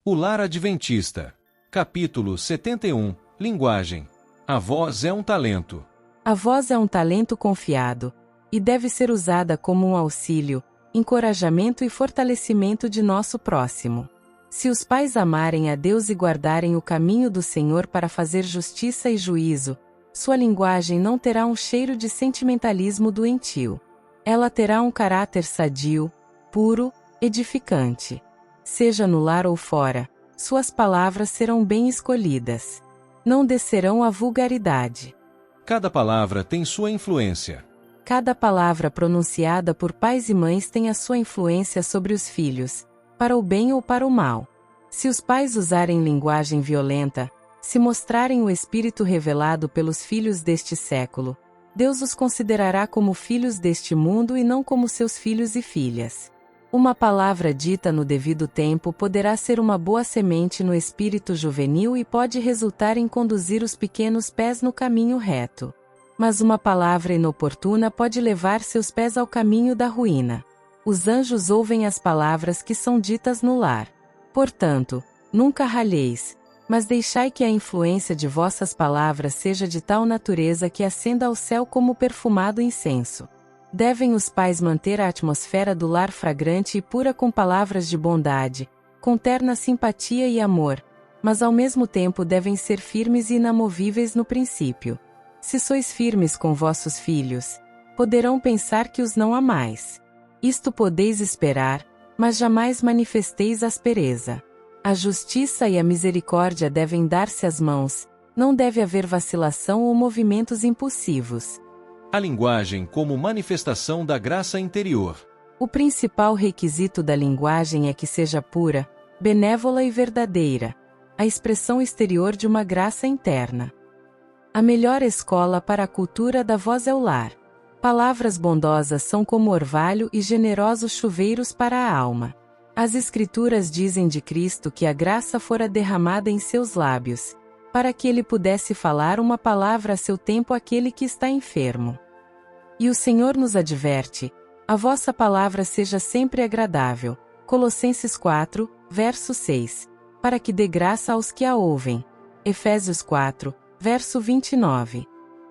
O Lar Adventista. Capítulo 71. Linguagem. A voz é um talento. A voz é um talento confiado, e deve ser usada como um auxílio, encorajamento e fortalecimento de nosso próximo. Se os pais amarem a Deus e guardarem o caminho do Senhor para fazer justiça e juízo, sua linguagem não terá um cheiro de sentimentalismo doentio. Ela terá um caráter sadio, puro, edificante. Seja no lar ou fora, suas palavras serão bem escolhidas. Não descerão à vulgaridade. Cada palavra tem sua influência. Cada palavra pronunciada por pais e mães tem a sua influência sobre os filhos, para o bem ou para o mal. Se os pais usarem linguagem violenta, se mostrarem o espírito revelado pelos filhos deste século, Deus os considerará como filhos deste mundo e não como seus filhos e filhas. Uma palavra dita no devido tempo poderá ser uma boa semente no espírito juvenil e pode resultar em conduzir os pequenos pés no caminho reto. Mas uma palavra inoportuna pode levar seus pés ao caminho da ruína. Os anjos ouvem as palavras que são ditas no lar. Portanto, nunca ralheis, mas deixai que a influência de vossas palavras seja de tal natureza que ascenda ao céu como perfumado incenso. Devem os pais manter a atmosfera do lar fragrante e pura com palavras de bondade, com terna simpatia e amor, mas ao mesmo tempo devem ser firmes e inamovíveis no princípio. Se sois firmes com vossos filhos, poderão pensar que os não amais. Isto podeis esperar, mas jamais manifesteis aspereza. A justiça e a misericórdia devem dar-se as mãos, não deve haver vacilação ou movimentos impulsivos. A linguagem como manifestação da graça interior. O principal requisito da linguagem é que seja pura, benévola e verdadeira, a expressão exterior de uma graça interna. A melhor escola para a cultura da voz é o lar. Palavras bondosas são como orvalho e generosos chuveiros para a alma. As Escrituras dizem de Cristo que a graça fora derramada em seus lábios, para que ele pudesse falar uma palavra a seu tempo àquele que está enfermo. E o Senhor nos adverte: a vossa palavra seja sempre agradável. Colossenses 4, verso 6. Para que dê graça aos que a ouvem. Efésios 4, verso 29.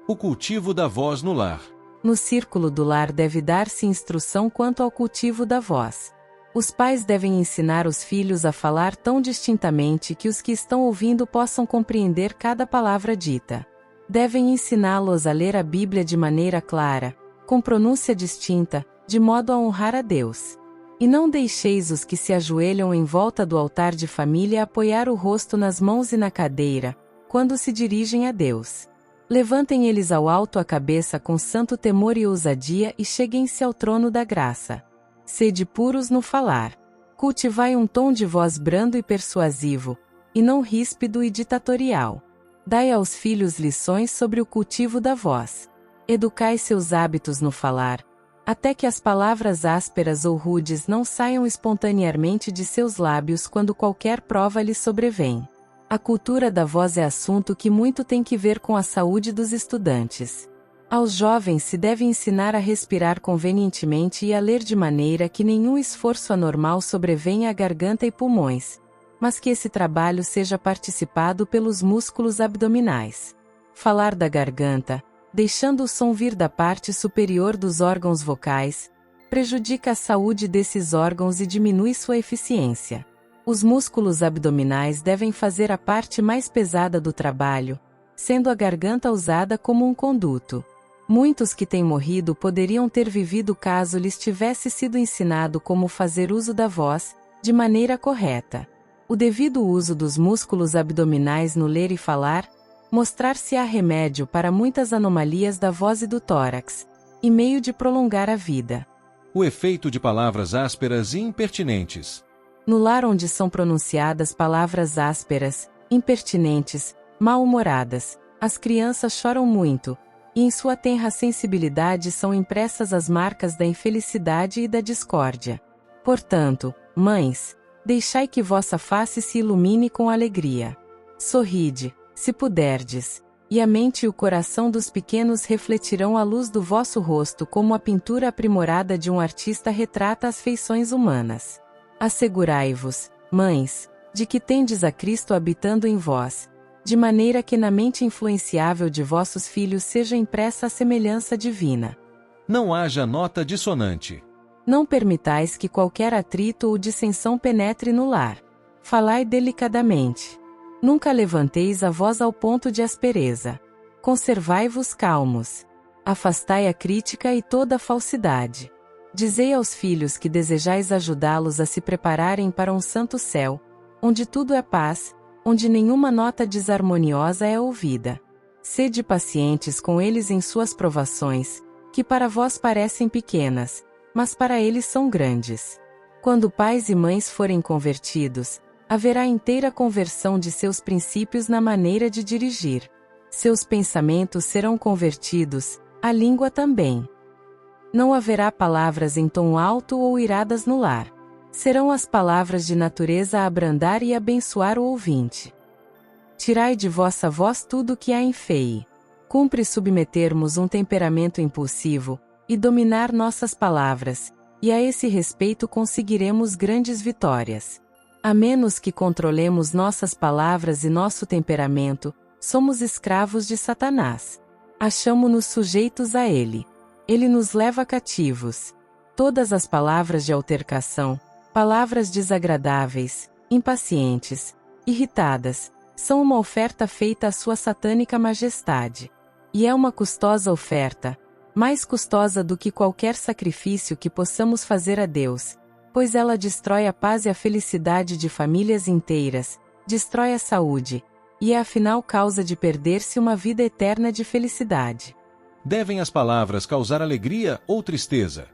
O cultivo da voz no lar. No círculo do lar deve dar-se instrução quanto ao cultivo da voz. Os pais devem ensinar os filhos a falar tão distintamente que os que estão ouvindo possam compreender cada palavra dita. Devem ensiná-los a ler a Bíblia de maneira clara, com pronúncia distinta, de modo a honrar a Deus. E não deixeis os que se ajoelham em volta do altar de família apoiar o rosto nas mãos e na cadeira, quando se dirigem a Deus. Levantem eles ao alto a cabeça com santo temor e ousadia e cheguem-se ao trono da graça. Sede puros no falar. Cultivai um tom de voz brando e persuasivo, e não ríspido e ditatorial. Dai aos filhos lições sobre o cultivo da voz. Educai seus hábitos no falar, até que as palavras ásperas ou rudes não saiam espontaneamente de seus lábios quando qualquer prova lhes sobrevém. A cultura da voz é assunto que muito tem que ver com a saúde dos estudantes. Aos jovens se deve ensinar a respirar convenientemente e a ler de maneira que nenhum esforço anormal sobrevenha à garganta e pulmões, mas que esse trabalho seja participado pelos músculos abdominais. Falar da garganta, deixando o som vir da parte superior dos órgãos vocais, prejudica a saúde desses órgãos e diminui sua eficiência. Os músculos abdominais devem fazer a parte mais pesada do trabalho, sendo a garganta usada como um conduto. Muitos que têm morrido poderiam ter vivido caso lhes tivesse sido ensinado como fazer uso da voz, de maneira correta. O devido uso dos músculos abdominais no ler e falar, mostrar-se-á remédio para muitas anomalias da voz e do tórax, e meio de prolongar a vida. O efeito de palavras ásperas e impertinentes. No lar onde são pronunciadas palavras ásperas, impertinentes, mal-humoradas, as crianças choram muito, e em sua tenra sensibilidade são impressas as marcas da infelicidade e da discórdia. Portanto, mães, deixai que vossa face se ilumine com alegria. Sorride, se puderdes, e a mente e o coração dos pequenos refletirão a luz do vosso rosto como a pintura aprimorada de um artista retrata as feições humanas. Assegurai-vos, mães, de que tendes a Cristo habitando em vós, de maneira que na mente influenciável de vossos filhos seja impressa a semelhança divina. Não haja nota dissonante. Não permitais que qualquer atrito ou dissensão penetre no lar. Falai delicadamente. Nunca levanteis a voz ao ponto de aspereza. Conservai-vos calmos. Afastai a crítica e toda a falsidade. Dizei aos filhos que desejais ajudá-los a se prepararem para um santo céu, onde tudo é paz, onde nenhuma nota desarmoniosa é ouvida. Sede pacientes com eles em suas provações, que para vós parecem pequenas, mas para eles são grandes. Quando pais e mães forem convertidos, haverá inteira conversão de seus princípios na maneira de dirigir. Seus pensamentos serão convertidos, a língua também. Não haverá palavras em tom alto ou iradas no lar. Serão as palavras de natureza a abrandar e abençoar o ouvinte. Tirai de vossa voz tudo o que há em feio. Cumpre submetermos um temperamento impulsivo, e dominar nossas palavras, e a esse respeito conseguiremos grandes vitórias. A menos que controlemos nossas palavras e nosso temperamento, somos escravos de Satanás. Achamo-nos sujeitos a ele. Ele nos leva cativos. Todas as palavras de altercação, palavras desagradáveis, impacientes, irritadas, são uma oferta feita à sua satânica majestade. E é uma custosa oferta, mais custosa do que qualquer sacrifício que possamos fazer a Deus, pois ela destrói a paz e a felicidade de famílias inteiras, destrói a saúde, e é afinal causa de perder-se uma vida eterna de felicidade. Devem as palavras causar alegria ou tristeza?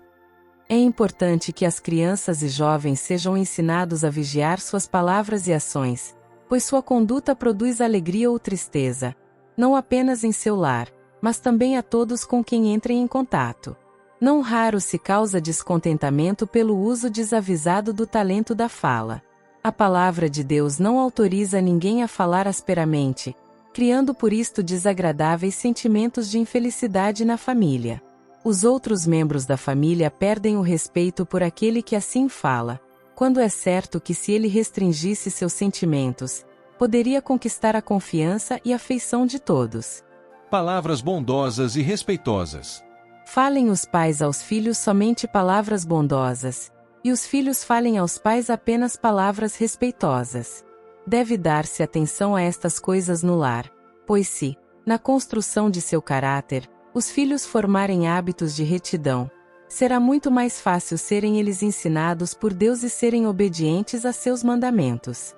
É importante que as crianças e jovens sejam ensinados a vigiar suas palavras e ações, pois sua conduta produz alegria ou tristeza, não apenas em seu lar, mas também a todos com quem entrem em contato. Não raro se causa descontentamento pelo uso desavisado do talento da fala. A palavra de Deus não autoriza ninguém a falar asperamente, criando por isto desagradáveis sentimentos de infelicidade na família. Os outros membros da família perdem o respeito por aquele que assim fala, quando é certo que se ele restringisse seus sentimentos, poderia conquistar a confiança e afeição de todos. Palavras bondosas e respeitosas. Falem os pais aos filhos somente palavras bondosas, e os filhos falem aos pais apenas palavras respeitosas. Deve dar-se atenção a estas coisas no lar, pois se, na construção de seu caráter, os filhos formarem hábitos de retidão, será muito mais fácil serem eles ensinados por Deus e serem obedientes a seus mandamentos.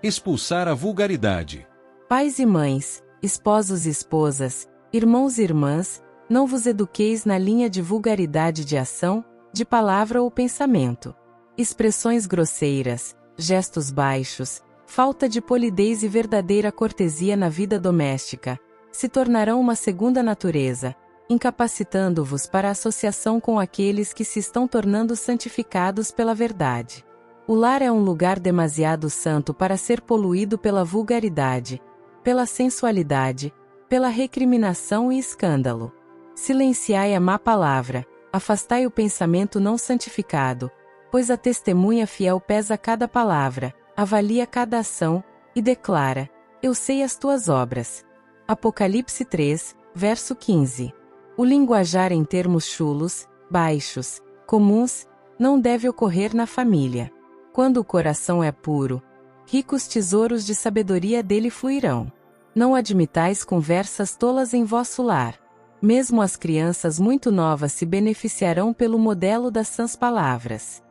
Expulsar a vulgaridade. Pais e mães, esposos e esposas, irmãos e irmãs, não vos eduqueis na linha de vulgaridade de ação, de palavra ou pensamento. Expressões grosseiras, gestos baixos, falta de polidez e verdadeira cortesia na vida doméstica, se tornarão uma segunda natureza, incapacitando-vos para a associação com aqueles que se estão tornando santificados pela verdade. O lar é um lugar demasiado santo para ser poluído pela vulgaridade, pela sensualidade, pela recriminação e escândalo. Silenciai a má palavra, afastai o pensamento não santificado, pois a testemunha fiel pesa cada palavra, avalia cada ação, e declara: eu sei as tuas obras. Apocalipse 3, verso 15. O linguajar em termos chulos, baixos, comuns, não deve ocorrer na família. Quando o coração é puro, ricos tesouros de sabedoria dele fluirão. Não admitais conversas tolas em vosso lar. Mesmo as crianças muito novas se beneficiarão pelo modelo das sãs palavras.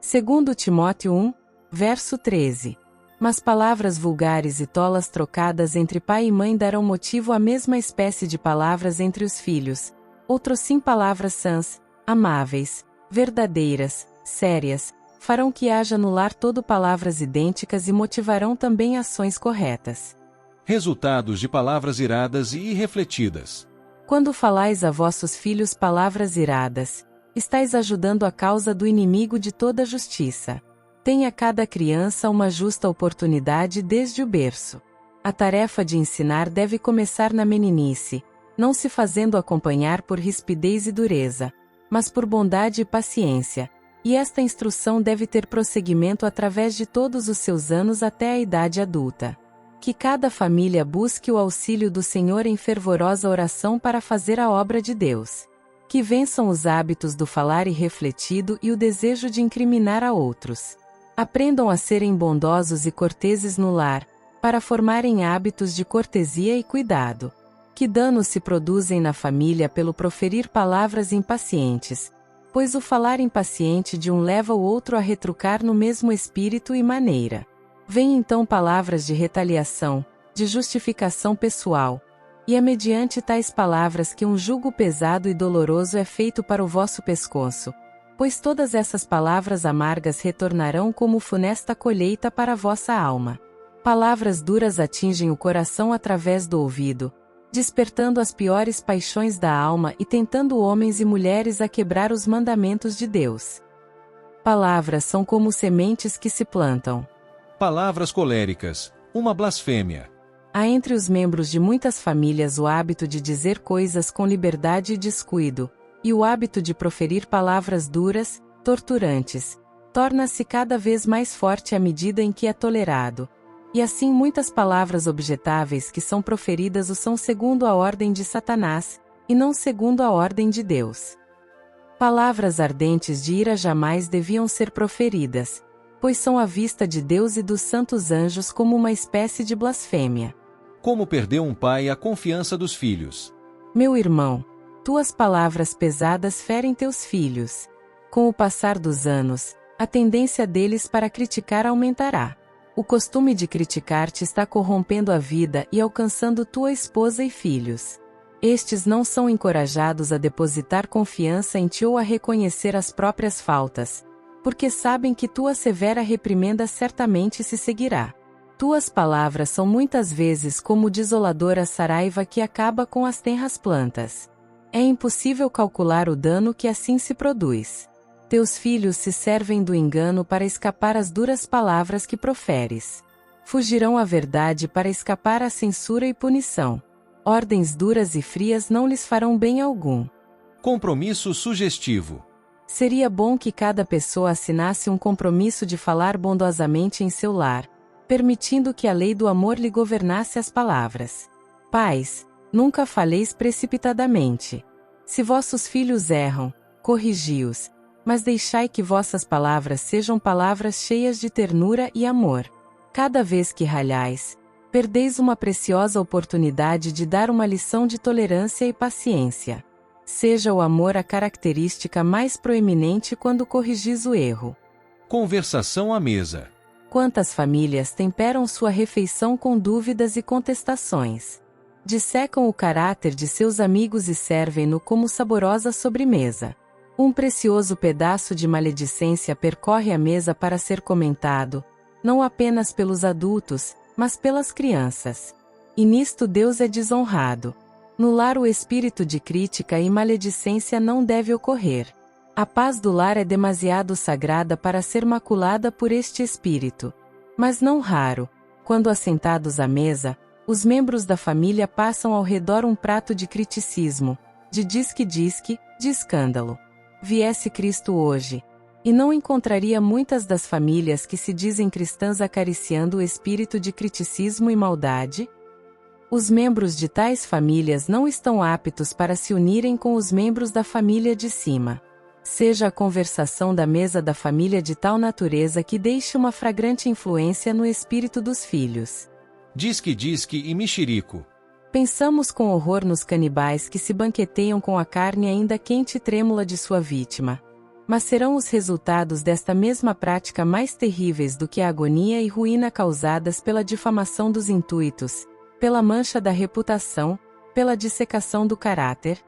2 Timóteo 1, verso 13. Mas palavras vulgares e tolas trocadas entre pai e mãe darão motivo à mesma espécie de palavras entre os filhos, outrossim palavras sãs, amáveis, verdadeiras, sérias, farão que haja no lar todo palavras idênticas e motivarão também ações corretas. Resultados de palavras iradas e irrefletidas. Quando falais a vossos filhos palavras iradas, estáis ajudando a causa do inimigo de toda justiça. Tenha cada criança uma justa oportunidade desde o berço. A tarefa de ensinar deve começar na meninice, não se fazendo acompanhar por rispidez e dureza, mas por bondade e paciência, E esta instrução deve ter prosseguimento através de todos os seus anos até a idade adulta. Que cada família busque o auxílio do Senhor em fervorosa oração para fazer a obra de Deus. Que vençam os hábitos do falar irrefletido e o desejo de incriminar a outros. Aprendam a serem bondosos e corteses no lar, para formarem hábitos de cortesia e cuidado. Que danos se produzem na família pelo proferir palavras impacientes, pois o falar impaciente de um leva o outro a retrucar no mesmo espírito e maneira. Vêm então palavras de retaliação, de justificação pessoal, e é mediante tais palavras que um jugo pesado e doloroso é feito para o vosso pescoço, pois todas essas palavras amargas retornarão como funesta colheita para a vossa alma. Palavras duras atingem o coração através do ouvido, despertando as piores paixões da alma e tentando homens e mulheres a quebrar os mandamentos de Deus. Palavras são como sementes que se plantam. Palavras coléricas, uma blasfêmia. Há entre os membros de muitas famílias o hábito de dizer coisas com liberdade e descuido, e o hábito de proferir palavras duras, torturantes, torna-se cada vez mais forte à medida em que é tolerado. E assim muitas palavras objetáveis que são proferidas o são segundo a ordem de Satanás, e não segundo a ordem de Deus. Palavras ardentes de ira jamais deviam ser proferidas, pois são à vista de Deus e dos santos anjos como uma espécie de blasfêmia. Como perder um pai a confiança dos filhos? Meu irmão, tuas palavras pesadas ferem teus filhos. Com o passar dos anos, a tendência deles para criticar aumentará. O costume de criticar te está corrompendo a vida e alcançando tua esposa e filhos. Estes não são encorajados a depositar confiança em ti ou a reconhecer as próprias faltas, porque sabem que tua severa reprimenda certamente se seguirá. Tuas palavras são muitas vezes como desoladora saraiva que acaba com as tenras plantas. É impossível calcular o dano que assim se produz. Teus filhos se servem do engano para escapar às duras palavras que proferes. Fugirão à verdade para escapar à censura e punição. Ordens duras e frias não lhes farão bem algum. Compromisso sugestivo. Seria bom que cada pessoa assinasse um compromisso de falar bondosamente em seu lar, permitindo que a lei do amor lhe governasse as palavras. Pais, nunca faleis precipitadamente. Se vossos filhos erram, corrigi-os, mas deixai que vossas palavras sejam palavras cheias de ternura e amor. Cada vez que ralhais, perdeis uma preciosa oportunidade de dar uma lição de tolerância e paciência. Seja o amor a característica mais proeminente quando corrigis o erro. Conversação à mesa. Quantas famílias temperam sua refeição com dúvidas e contestações? Dissecam o caráter de seus amigos e servem-no como saborosa sobremesa. Um precioso pedaço de maledicência percorre a mesa para ser comentado, não apenas pelos adultos, mas pelas crianças. E nisto Deus é desonrado. No lar o espírito de crítica e maledicência não deve ocorrer. A paz do lar é demasiado sagrada para ser maculada por este espírito. Mas não raro, quando assentados à mesa, os membros da família passam ao redor um prato de criticismo, de disque-disque, de escândalo. Viesse Cristo hoje, e não encontraria muitas das famílias que se dizem cristãs acariciando o espírito de criticismo e maldade? Os membros de tais famílias não estão aptos para se unirem com os membros da família de cima. Seja a conversação da mesa da família de tal natureza que deixe uma fragrante influência no espírito dos filhos. Disque e mexerico. Pensamos com horror nos canibais que se banqueteiam com a carne ainda quente e trêmula de sua vítima. Mas serão os resultados desta mesma prática mais terríveis do que a agonia e ruína causadas pela difamação dos intuitos, pela mancha da reputação, pela dissecação do caráter?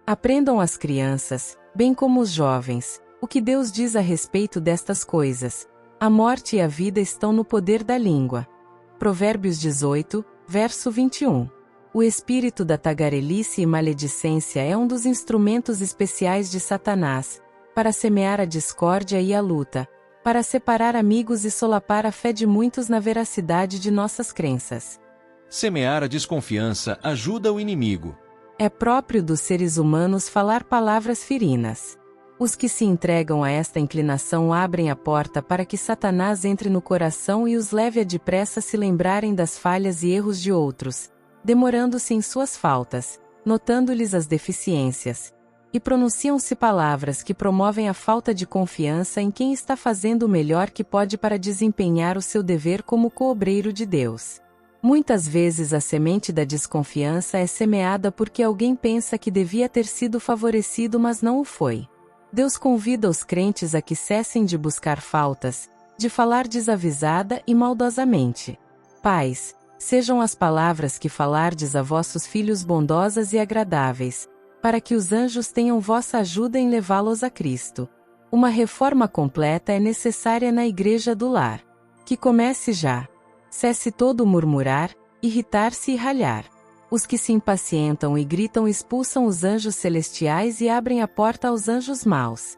Aprendam as crianças, bem como os jovens, o que Deus diz a respeito destas coisas. A morte e a vida estão no poder da língua. Provérbios 18, verso 21. O espírito da tagarelice e maledicência é um dos instrumentos especiais de Satanás, para semear a discórdia e a luta, para separar amigos e solapar a fé de muitos na veracidade de nossas crenças. Semear a desconfiança ajuda o inimigo. É próprio dos seres humanos falar palavras ferinas. Os que se entregam a esta inclinação abrem a porta para que Satanás entre no coração e os leve a depressa se lembrarem das falhas e erros de outros, demorando-se em suas faltas, notando-lhes as deficiências. E pronunciam-se palavras que promovem a falta de confiança em quem está fazendo o melhor que pode para desempenhar o seu dever como coobreiro de Deus. Muitas vezes a semente da desconfiança é semeada porque alguém pensa que devia ter sido favorecido mas não o foi. Deus convida os crentes a que cessem de buscar faltas, de falar desavisada e maldosamente. Pais, sejam as palavras que falardes a vossos filhos bondosas e agradáveis, para que os anjos tenham vossa ajuda em levá-los a Cristo. Uma reforma completa é necessária na igreja do lar. Que comece já. Cesse todo o murmurar, irritar-se e ralhar. Os que se impacientam e gritam expulsam os anjos celestiais e abrem a porta aos anjos maus.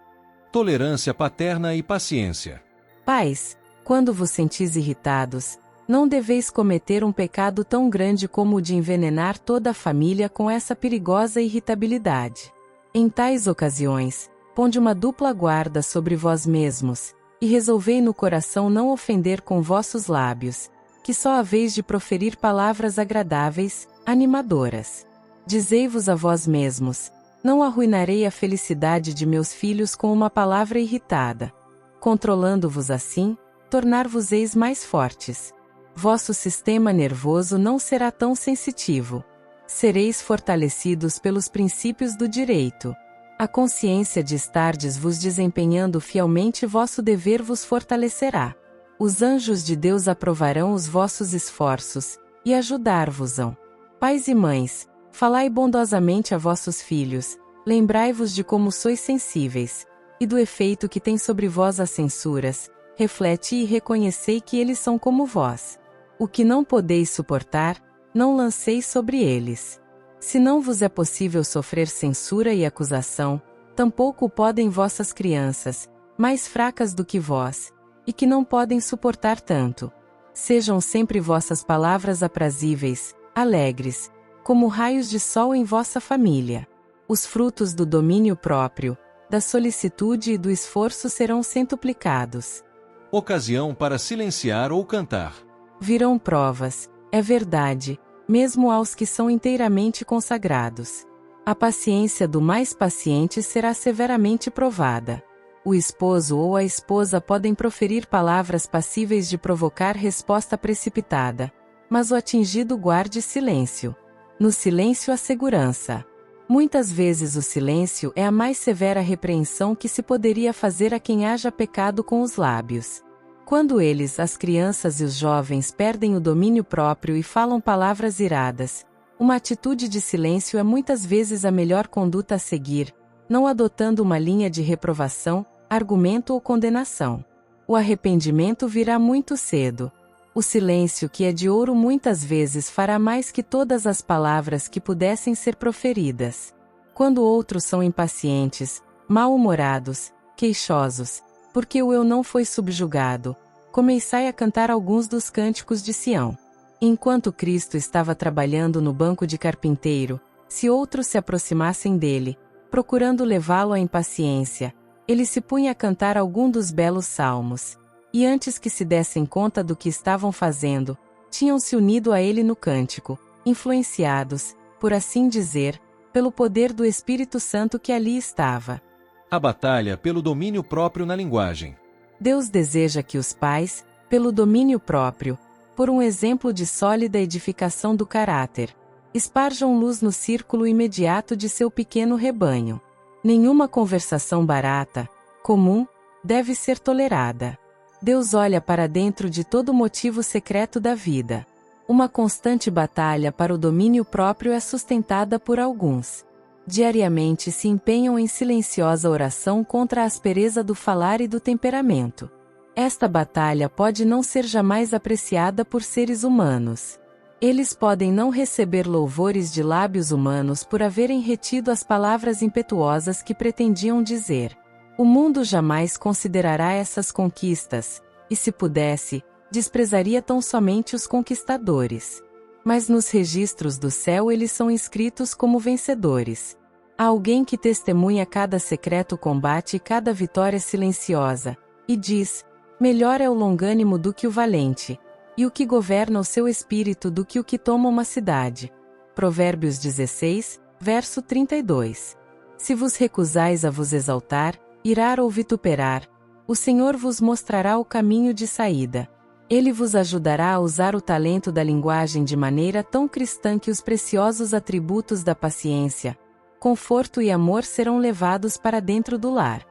Tolerância paterna e paciência. Pais, quando vos sentis irritados, não deveis cometer um pecado tão grande como o de envenenar toda a família com essa perigosa irritabilidade. Em tais ocasiões, ponde uma dupla guarda sobre vós mesmos, e resolvei no coração não ofender com vossos lábios, que só haveis de proferir palavras agradáveis, animadoras. Dizei-vos a vós mesmos, não arruinarei a felicidade de meus filhos com uma palavra irritada. Controlando-vos assim, tornar-vos-eis mais fortes. Vosso sistema nervoso não será tão sensitivo. Sereis fortalecidos pelos princípios do direito. A consciência de estardes vos desempenhando fielmente vosso dever vos fortalecerá. Os anjos de Deus aprovarão os vossos esforços, e ajudar-vos-ão. Pais e mães, falai bondosamente a vossos filhos, lembrai-vos de como sois sensíveis, e do efeito que tem sobre vós as censuras, reflete e reconhecei que eles são como vós. O que não podeis suportar, não lanceis sobre eles. Se não vos é possível sofrer censura e acusação, tampouco podem vossas crianças, mais fracas do que vós, e que não podem suportar tanto. Sejam sempre vossas palavras aprazíveis, alegres, como raios de sol em vossa família. Os frutos do domínio próprio, da solicitude e do esforço serão centuplicados. Ocasião para silenciar ou cantar. Virão provas, é verdade, mesmo aos que são inteiramente consagrados. A paciência do mais paciente será severamente provada. O esposo ou a esposa podem proferir palavras passíveis de provocar resposta precipitada, mas o atingido guarde silêncio. No silêncio há segurança. Muitas vezes o silêncio é a mais severa repreensão que se poderia fazer a quem haja pecado com os lábios. Quando eles, as crianças e os jovens, perdem o domínio próprio e falam palavras iradas, uma atitude de silêncio é muitas vezes a melhor conduta a seguir, não adotando uma linha de reprovação, argumento ou condenação. O arrependimento virá muito cedo. O silêncio, que é de ouro, muitas vezes fará mais que todas as palavras que pudessem ser proferidas. Quando outros são impacientes, mal-humorados, queixosos, porque o eu não foi subjugado, começai a cantar alguns dos cânticos de Sião. Enquanto Cristo estava trabalhando no banco de carpinteiro, se outros se aproximassem dele, procurando levá-lo à impaciência, ele se punha a cantar algum dos belos salmos. E antes que se dessem conta do que estavam fazendo, tinham-se unido a ele no cântico, influenciados, por assim dizer, pelo poder do Espírito Santo que ali estava. A batalha pelo domínio próprio na linguagem. Deus deseja que os pais, pelo domínio próprio, por um exemplo de sólida edificação do caráter, esparjam luz no círculo imediato de seu pequeno rebanho. Nenhuma conversação barata, comum, deve ser tolerada. Deus olha para dentro de todo motivo secreto da vida. Uma constante batalha para o domínio próprio é sustentada por alguns. Diariamente se empenham em silenciosa oração contra a aspereza do falar e do temperamento. Esta batalha pode não ser jamais apreciada por seres humanos. Eles podem não receber louvores de lábios humanos por haverem retido as palavras impetuosas que pretendiam dizer. O mundo jamais considerará essas conquistas, e se pudesse, desprezaria tão somente os conquistadores. Mas nos registros do céu eles são inscritos como vencedores. Há alguém que testemunha cada secreto combate e cada vitória silenciosa, e diz: melhor é o longânimo do que o valente, e o que governa o seu espírito do que o que toma uma cidade. Provérbios 16, verso 32. Se vos recusais a vos exaltar, irar ou vituperar, o Senhor vos mostrará o caminho de saída. Ele vos ajudará a usar o talento da linguagem de maneira tão cristã que os preciosos atributos da paciência, conforto e amor serão levados para dentro do lar.